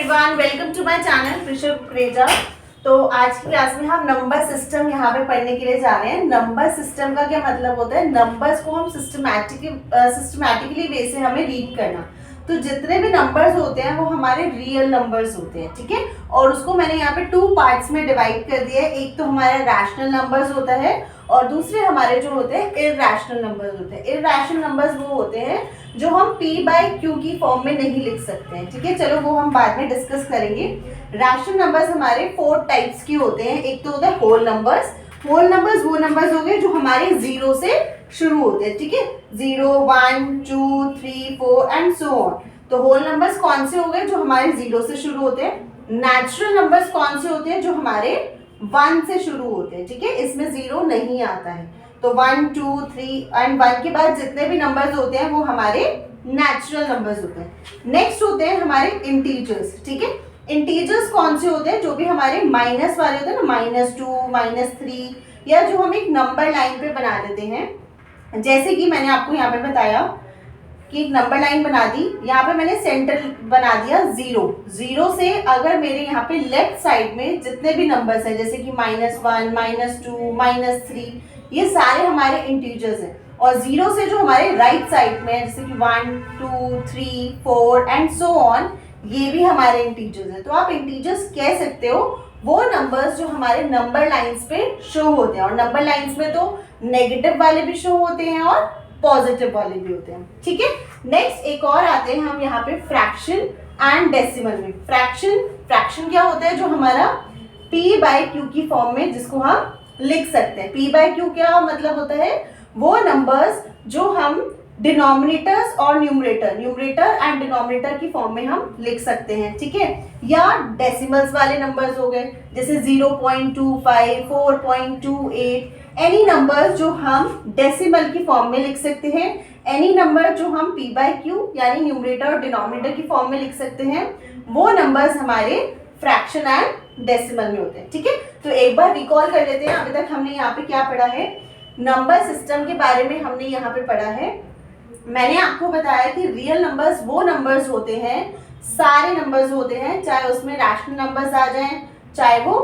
Everyone, welcome to my channel Krishi Kukreja. तो आज की क्लास में हम नंबर सिस्टम यहाँ पे पढ़ने के लिए जा रहे हैं। नंबर सिस्टम का क्या मतलब होता है? नंबर्स को हम सिस्टमैटिकली वे से हमें रीड करना। तो जितने भी नंबर्स होते हैं वो हमारे रियल नंबर्स होते हैं, ठीक है। और उसको मैंने यहाँ पे 2 पार्ट्स में डिवाइड कर दिया है। एक तो हमारा रैशनल नंबर्स होता है और दूसरे हमारे जो होते हैं इरैशनल नंबर्स होते हैं। इरैशनल नंबर्स वो होते हैं जो हम p/q की फॉर्म में नहीं लिख सकते हैं, ठीक है। चलो वो हम बाद में डिस्कस करेंगे। रैशनल नंबर्स हमारे 4 टाइप्स के होते हैं। एक तो होता है होल नंबर्स। होल नंबर्स वो नंबर्स हो गए जो हमारे 0 से शुरू होते हैं, ठीक है। 0, 1, 2, 3, 4 एंड सो ऑन। तो होल नंबर्स कौन से हो गए? जो हमारे 0 से शुरू होते हैं। नेचुरल नंबर्स कौन से होते हैं? जो हमारे 1 से शुरू होते हैं, ठीक है। इसमें 0 नहीं आता है। तो 1, 2, 3 एंड 1 के बाद जितने भी नंबर्स होते हैं वो हमारे नेचुरल नंबर्स होते हैं। नेक्स्ट होते हैं हमारे इंटीजर्स, ठीक है। इंटीजर्स कौन से होते हैं? जो भी हमारे माइनस वाले होते हैं ना, -2, -3, या जो हम एक नंबर लाइन पे बना देते हैं। जैसे कि मैंने आपको यहाँ पे बताया कि एक नंबर लाइन बना दी, यहाँ पे मैंने सेंटर बना दिया 0। 0 से अगर मेरे यहाँ पे लेफ्ट साइड में जितने भी नंबर्स हैं, जैसे कि -1, -2, -3, ये सारे हमारे इंटीजर्स हैं। और 0 से जो हमारे राइट साइड में है, जैसे कि 1, 2, 3, 4 एंड सो ऑन, ये भी हमारे इंटीजर्स हैं। तो आप इंटीजर्स कह सकते हो वो नंबर्स जो हमारे नंबर लाइंस पे शो होते हैं। और नंबर लाइंस में तो नेगेटिव वाले भी शो होते हैं और पॉजिटिव वाले भी होते हैं, ठीक है। नेक्स्ट एक और आते हैं हम यहाँ पे फ्रैक्शन एंड डेसिमल में। फ्रैक्शन क्या होता है? जो हमारा p/q की फॉर्म में जिसको हम लिख सकते हैं। p/q क्या मतलब होता है? वो नंबर्स जो हम डिनोमिनेटर्स और न्यूमरेटर एंड डिनोमिनेटर की फॉर्म में हम लिख सकते हैं, ठीक है। या डेसिमल्स वाले नंबर्स हो गए, जैसे 0.25, 4.28, एनी नंबर जो हम डेसिमल की फॉर्म में लिख सकते हैं। एनी नंबर जो हम p/q यानी न्यूमरेटर और डिनोमिनेटर की फॉर्म में लिख सकते हैं, वो नंबर्स हमारे फ्रैक्शन एंड डेसिमल में होते हैं, ठीक है। तो एक बार रिकॉल कर लेते हैं, अभी तक हमने यहाँ पे क्या पढ़ा है। नंबर सिस्टम के बारे में हमने यहाँ पे पढ़ा है। मैंने आपको बताया कि रियल नंबर्स वो नंबर्स होते हैं, सारे नंबर्स होते हैं, चाहे उसमें रैशनल नंबर्स आ जाएं, चाहे वो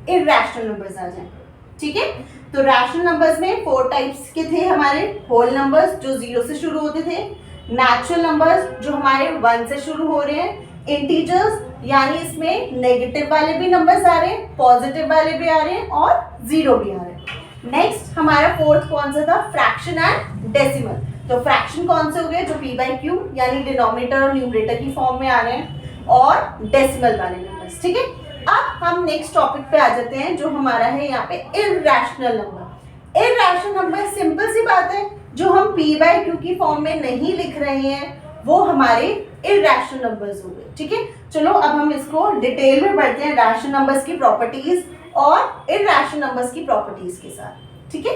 इरैशनल नंबर्स आ जाएं, ठीक है। तो रैशनल नंबर्स में 4 टाइप्स के थे हमारे। होल नंबर्स जो 0 से शुरू होते थे, नेचुरल नंबर्स जो हमारे 1 से शुरू हो रहे हैं, इंटीजर्स यानी इसमें नेगेटिव वाले भी नंबर्स आ रहे हैं, पॉजिटिव वाले भी आ रहे हैं और 0 भी आ रहे हैं। नेक्स्ट हमारा फोर्थ कौन सा था? Fraction and decimal. तो फ्रैक्शन कौन से हो गए? जो p/q यानी डिनोमिनेटर और न्यूमरेटर की फॉर्म में आ रहे हैं, और डेसिमल वाले नंबर्स, ठीक है। अब हम नेक्स्ट टॉपिक पे आ जाते हैं जो हमारा है यहाँ पे irrational number. Irrational number simple सी बात है, जो हम p/q की फॉर्म में नहीं लिख रहे हैं वो हमारे इरैशनल नंबर्स हो गए, ठीक है। चलो अब हम इसको डिटेल में पढ़ते हैं, रैशनल नंबर्स की प्रॉपर्टीज और इरैशनल नंबर्स की प्रॉपर्टीज के साथ, ठीक है।